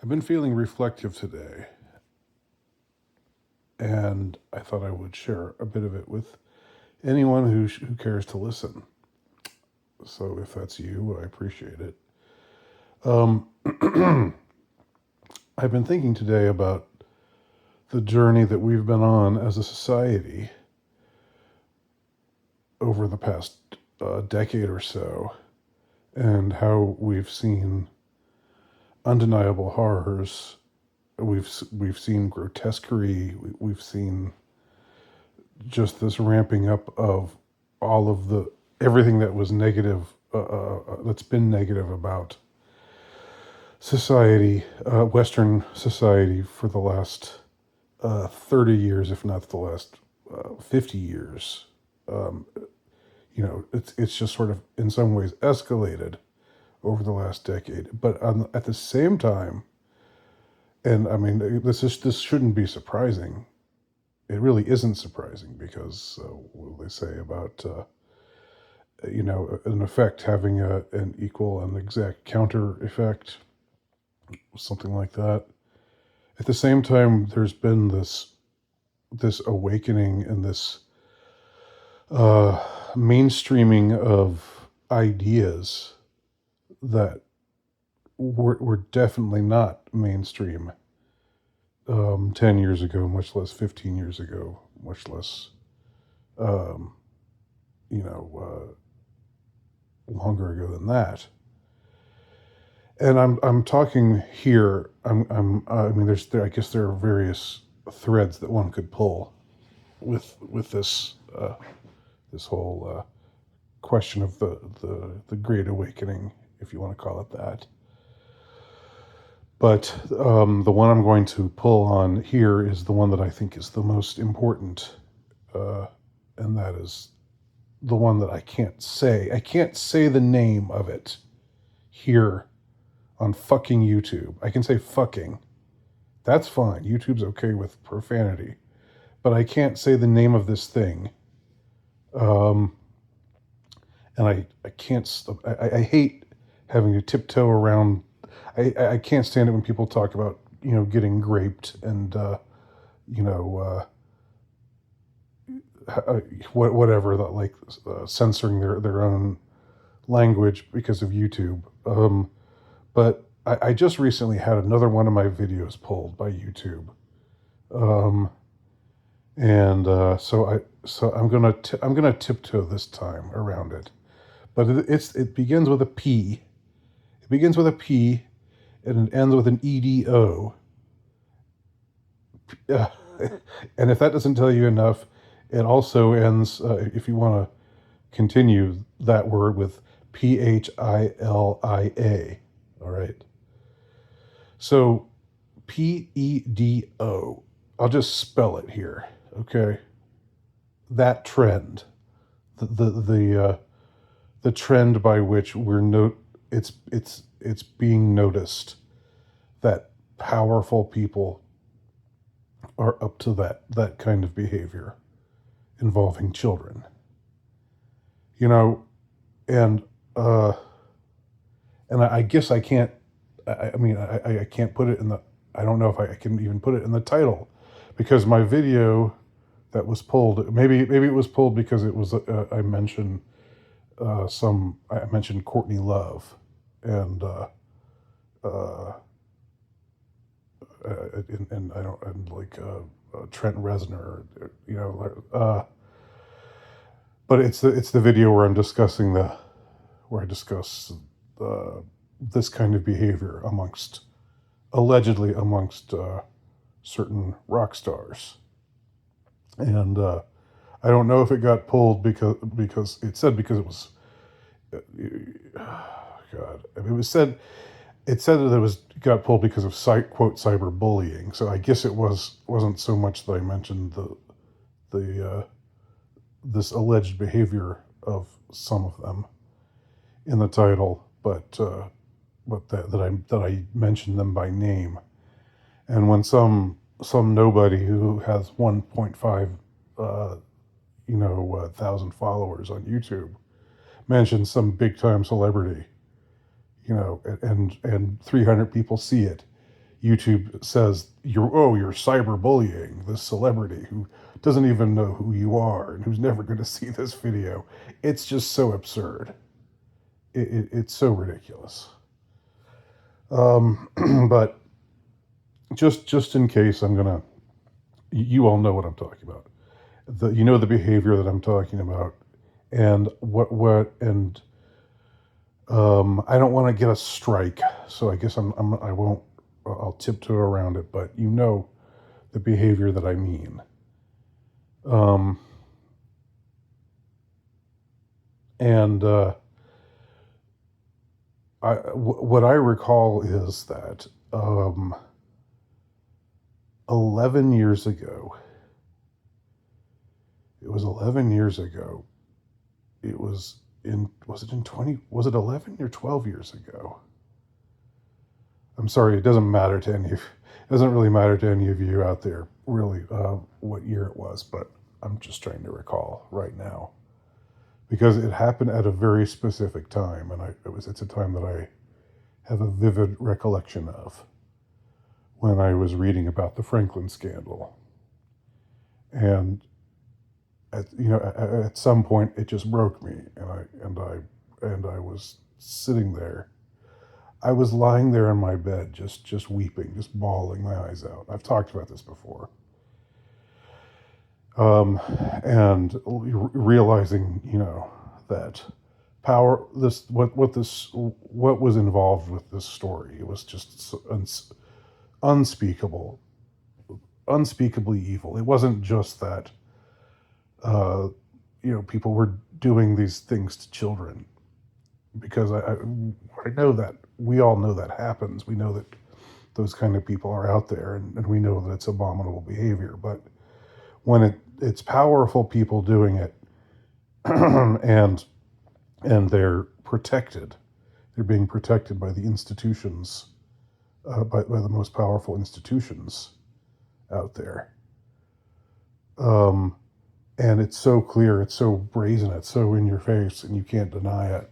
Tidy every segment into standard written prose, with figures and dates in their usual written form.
I've been feeling reflective today, and I thought I would share a bit of it with anyone who cares to listen. So if that's you, I appreciate it. Um, I've been thinking today about the journey that we've been on as a society over the past decade or so, and how we've seen undeniable horrors. We've seen grotesquerie. We've seen just this ramping up of all of the everything that was negative, that's been negative about society, Western society, for the last 30 years, if not the last 50 years. Um, it's just sort of in some ways escalated over the last decade. But at the same time, and I mean, this shouldn't be surprising. It really isn't surprising because what do they say about an effect having an equal and exact counter effect, something like that. At the same time, there's been this awakening and this mainstreaming of ideas that were definitely not mainstream 10 years ago, much less 15 years ago, much less, um, longer ago than that. And I'm talking here. I mean, I guess there are various threads that one could pull with this whole question of the Great Awakening, if you want to call it that. But the one I'm going to pull on here is the one that I think is the most important, and that is the one that I can't say. I can't say the name of it here on fucking YouTube. I can say fucking. That's fine. YouTube's okay with profanity. But I can't say the name of this thing. Um, and I can't, I hate having to tiptoe around. I can't stand it when people talk about, getting graped and, you know, whatever, that like censoring their own language because of YouTube. But I just recently had another one of my videos pulled by YouTube, um, and I'm gonna tiptoe this time around it. But it begins with a P. It begins with a P, and it ends with an EDO. Uh, and if that doesn't tell you enough, it also ends. If you want to continue that word with PHILIA. All right. So PEDO. I'll just spell it here. Okay. That trend, the trend by which it's being noticed that powerful people are up to that kind of behavior involving children. You know, and uh, and I guess I can't. I mean, I can't put it in the. I don't know if I can even put it in the title, because my video that was pulled. Maybe it was pulled because it was. I mentioned I mentioned Courtney Love, and uh, and I don't and like Trent Reznor. But it's the video where I discuss this kind of behavior allegedly amongst certain rock stars. And I don't know if it got pulled because it said because it was God. I mean, it said that it was got pulled because of quote cyberbullying. So I guess it wasn't so much that I mentioned the this alleged behavior of some of them in the title, but that I mentioned them by name. And when some nobody who has 1.5 thousand followers on YouTube mentions some big time celebrity, and 300 people see it, YouTube says you're cyberbullying this celebrity who doesn't even know who you are and who's never going to see this video. It's just so absurd. It's so ridiculous. But just in case, you all know what I'm talking about. The behavior that I'm talking about, and and I don't want to get a strike, so I guess I won't. I'll tiptoe around it, but the behavior that I mean. Um, and what I recall is that 11 years ago, it was 11 years ago. It was was it in 20, was it 11 or 12 years ago? I'm sorry, it doesn't matter to any of, it doesn't really matter to any of you out there, really, what year it was, but I'm just trying to recall right now. Because it happened at a very specific time, and it's a time that I have a vivid recollection of when I was reading about the Franklin scandal. And at some point it just broke me, and I was sitting there. I was lying there in my bed, just weeping, just bawling my eyes out. I've talked about this before. And realizing, that what was involved with this story, it was just unspeakable, unspeakably evil. It wasn't just that, people were doing these things to children, because I know that we all know that happens. We know that those kind of people are out there, and we know that it's abominable behavior. But when it's powerful people doing it, and they're protected, they're being protected by the institutions, by the most powerful institutions out there. And it's so clear, it's so brazen, it's so in your face, and you can't deny it.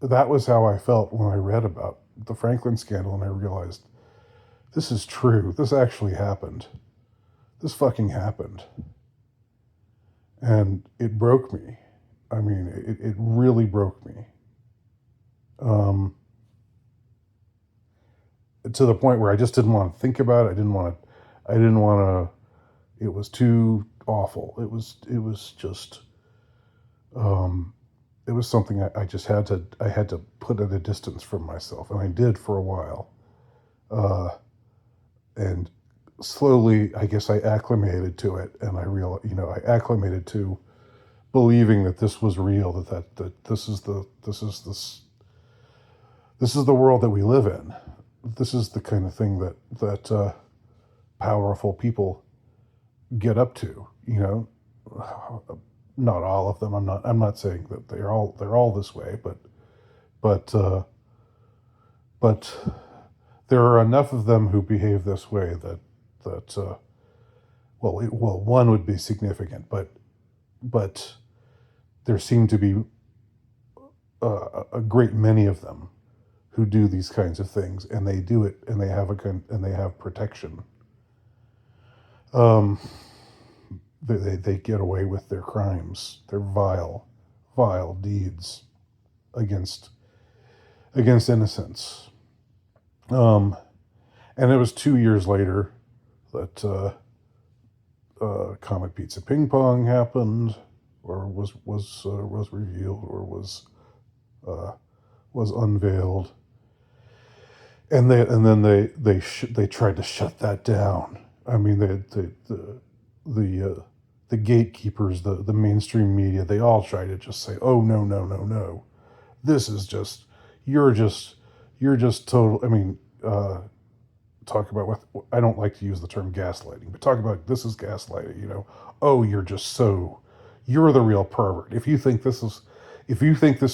That was how I felt when I read about the Franklin scandal, and I realized this is true. This actually happened. This fucking happened. And it broke me. I mean, it really broke me. To the point where I just didn't want to think about it. I didn't want to, it was too awful. It was just, it was something I just had to put at a distance from myself. And I did for a while. And slowly, I guess I acclimated to it, and I acclimated to believing that this was real, that this is the world that we live in. This is the kind of thing that powerful people get up to. Not all of them. I'm not saying that they're all this way, but there are enough of them who behave this way that one would be significant, but there seem to be a great many of them who do these kinds of things, and they do it, and they have protection. They get away with their crimes, their vile deeds against innocents. And it was 2 years later that Comet Pizza Ping Pong happened, or was revealed, or was unveiled, and then they tried to shut that down. I mean, the gatekeepers, the mainstream media, they all try to just say, oh, no, this is just, you're just total. I mean, talk about I don't like to use the term gaslighting, but talk about, this is gaslighting. Oh, you're the real pervert. If you think this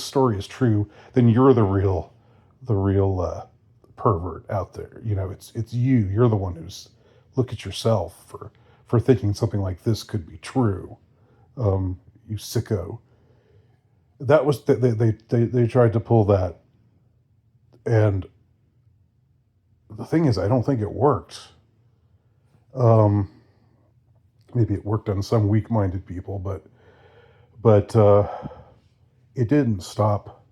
story is true, then you're the real pervert out there. It's you're the one who's, look at yourself for thinking something like this could be true. You sicko. That was, they tried to pull that, and the thing is, I don't think it worked. Um, Maybe it worked on some weak-minded people, but it didn't stop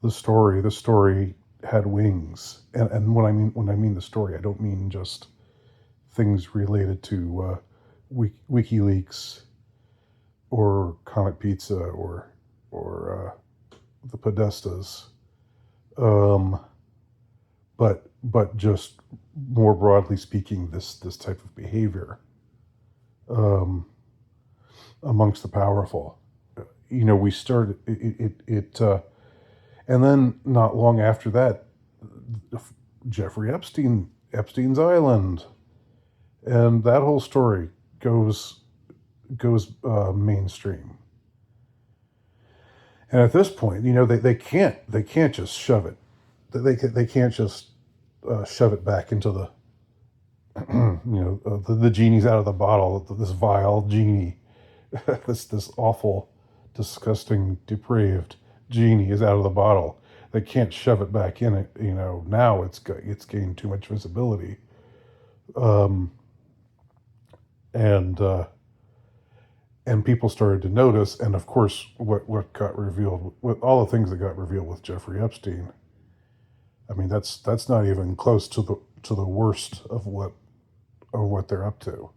the story. The story had wings, and when I mean the story, I don't mean just things related to WikiLeaks or Comet Pizza or the Podestas, um, but just more broadly speaking, this type of behavior um, amongst the powerful. We started and then not long after that, Jeffrey Epstein's Island, and that whole story goes mainstream. And at this point, they can't just shove it. They can't just shove it back into the the genie's out of the bottle. This vile genie, this awful, disgusting, depraved genie is out of the bottle. They can't shove it back in it. Now it's gained too much visibility, um, and people started to notice. And of course, what got revealed, with all the things that got revealed with Jeffrey Epstein. I mean, that's not even close to the worst of what they're up to.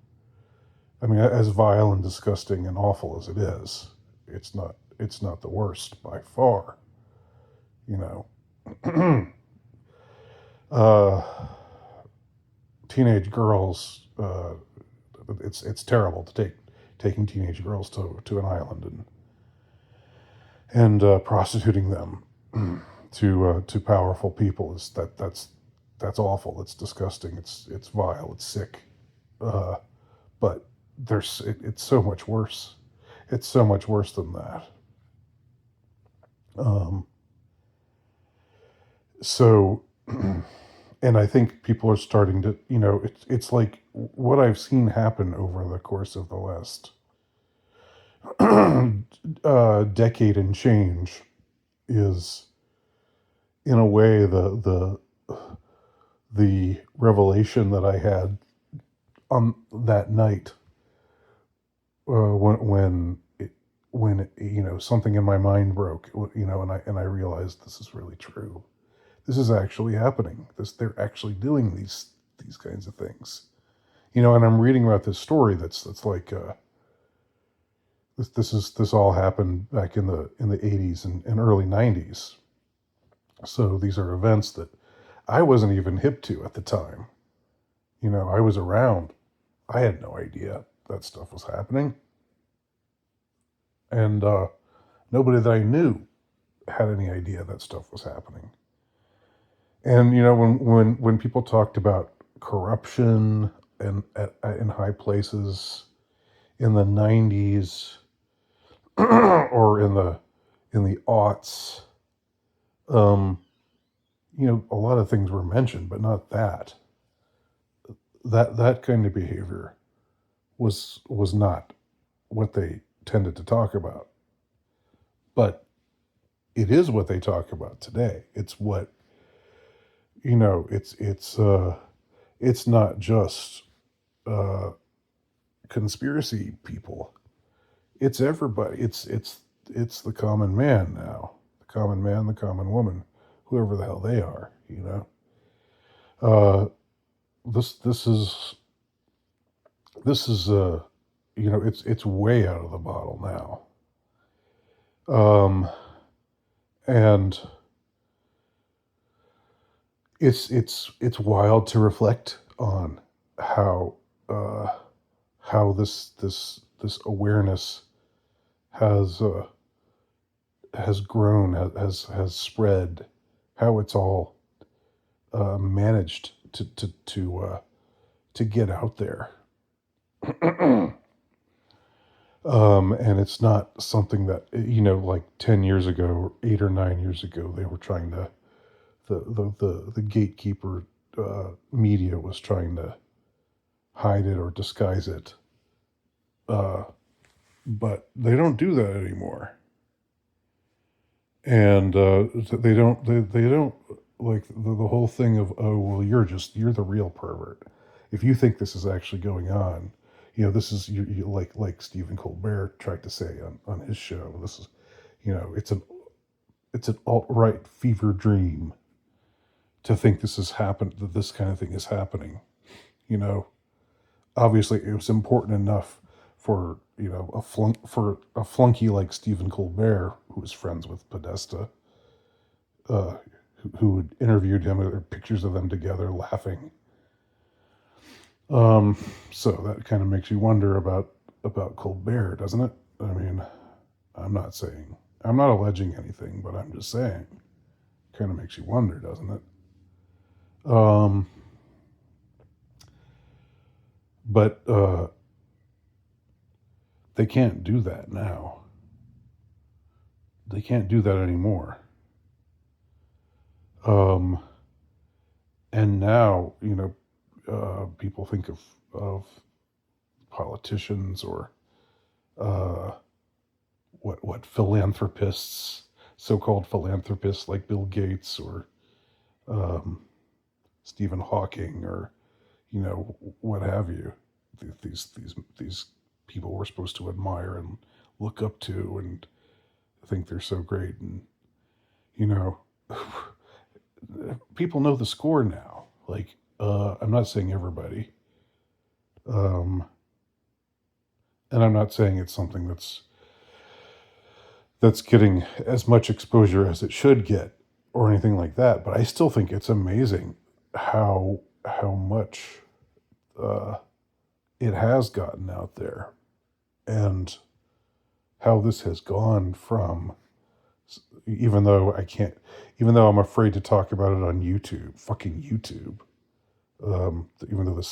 I mean, as vile and disgusting and awful as it is, it's not the worst by far. You know, uh, teenage girls. It's terrible to taking teenage girls to an island and prostituting them to powerful people. That's awful. It's disgusting. It's vile. It's sick. Uh, but it's so much worse. It's so much worse than that. Um, so, and I think people are starting to, it's like what I've seen happen over the course of the last decade and change is, in a way, the revelation that I had on that night, when something in my mind broke, and I realized this is really true. This is actually happening. They're actually doing these kinds of things. And I'm reading about this story that's like this all happened back in the 80s and early 90s. So these are events that I wasn't even hip to at the time. I was around. I had no idea that stuff was happening, and nobody that I knew had any idea that stuff was happening. And when people talked about corruption and in high places in the 90s or in the aughts, um, a lot of things were mentioned, but not that. That kind of behavior was not what they tended to talk about. But it is what they talk about today. It's what it's not just uh, conspiracy people. It's everybody. It's the common man now. The common man, the common woman, whoever the hell they are. Uh, this is it's way out of the bottle now. And it's wild to reflect on how uh, how this awareness has has grown, has spread, how it's all managed to get out there. And it's not something that, like 10 years ago, or 8 or 9 years ago, they were trying to, the gatekeeper media was trying to hide it or disguise it. Uh, but they don't do that anymore. And they don't like the whole thing of, oh well, you're the real pervert if you think this is actually going on. This is you like Stephen Colbert tried to say on his show. This is, it's an alt-right fever dream to think that this kind of thing is happening. You know, Obviously it was important enough for a flunky like Stephen Colbert, who was friends with Podesta, who had interviewed him, or pictures of them together laughing. So that kind of makes you wonder about Colbert, doesn't it? I mean, I'm not alleging anything, but I'm just saying, kind of makes you wonder, doesn't it? But they can't do that now. They can't do that anymore. And now, people think of politicians or what philanthropists, so-called philanthropists like Bill Gates or Stephen Hawking, or what have you. These people we're supposed to admire and look up to and think they're so great, and you know people know the score now. Like, I'm not saying everybody, um, and I'm not saying it's something that's getting as much exposure as it should get or anything like that. But I still think it's amazing how much uh, it has gotten out there, and how this has gone from, even though I can't, even though I'm afraid to talk about it on YouTube, fucking YouTube. Even though the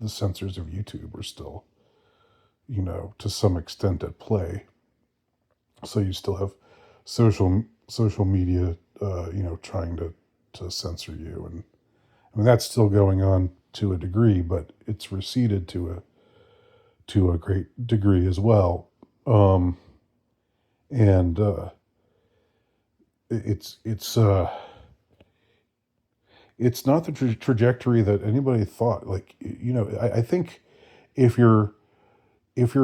censors of YouTube are still, to some extent at play. So you still have social media, trying to censor you, and I mean that's still going on to a degree, but it's receded to a great degree as well. And it's it's not the trajectory that anybody thought. Like, I think if you're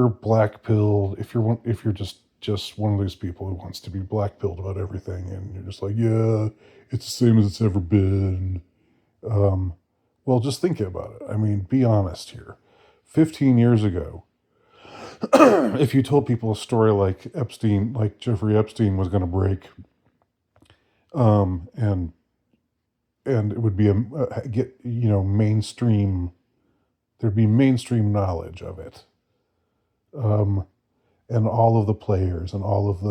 black pilled, if you're just one of those people who wants to be black pilled about everything, and you're just like, yeah, it's the same as it's ever been. Um, well, just think about it. I mean, be honest here. 15 years ago, if you told people a story like Jeffrey Epstein was going to break, and it would be get mainstream, there'd be mainstream knowledge of it, um, and all of the players and all of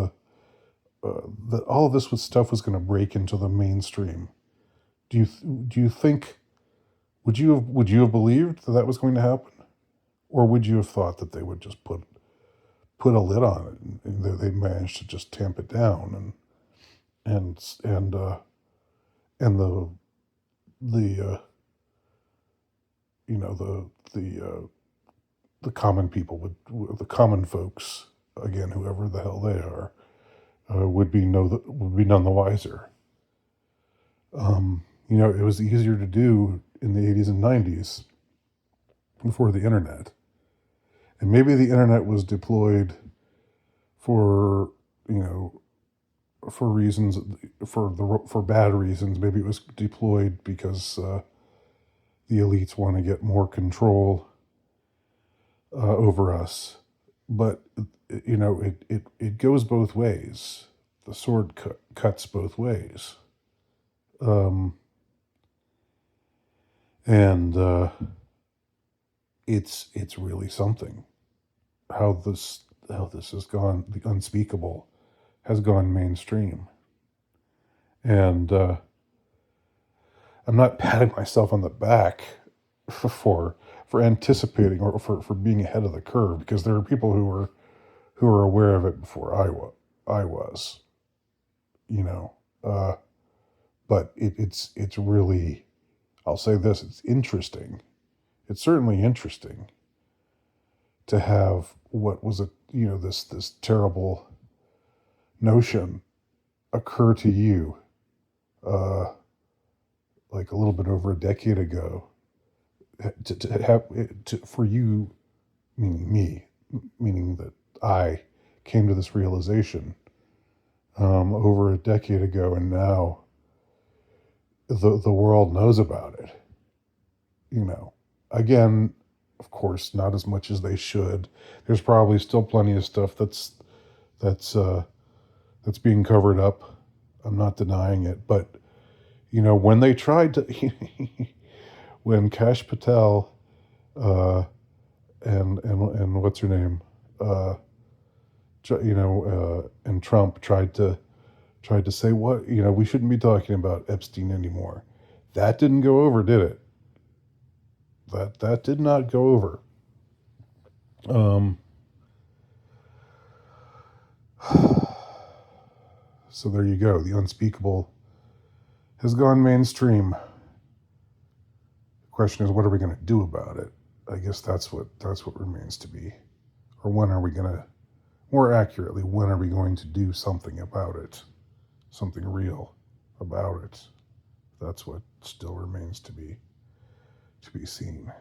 all of this stuff was going to break into the mainstream. Do you think, would you have believed that was going to happen, or would you have thought that they would just put a lid on it, and they managed to just tamp it down, and the the common people the common folks, again, whoever the hell they are, would be none the wiser. It was easier to do in the 80s and 90s before the internet, and maybe the internet was deployed for for reasons, for bad reasons. Maybe it was deployed because the elites want to get more control over us. But it goes both ways. The sword cuts both ways, and it's really something how this has gone. The unspeakable has gone mainstream, and I'm not patting myself on the back for anticipating, or for being ahead of the curve, because there are people who are aware of it before I was, you know. But it's really, I'll say this, it's interesting. It's certainly interesting to have what was this terrible notion occur to you, uh, like a little bit over a decade ago, to have for you, meaning me, meaning that I came to this realization over a decade ago, and now the world knows about it. You know, again, of course, not as much as they should. There's probably still plenty of stuff that's that's being covered up. I'm not denying it, but when they tried to, when Kash Patel and what's her name, uh, and Trump tried to say what we shouldn't be talking about Epstein anymore. That didn't go over, did it? That did not go over. Um, so there you go. The unspeakable has gone mainstream. The question is, what are we going to do about it? I guess that's what remains to be. Or when are we going to, more accurately, when are we going to do something about it? Something real about it. That's what still remains to be seen.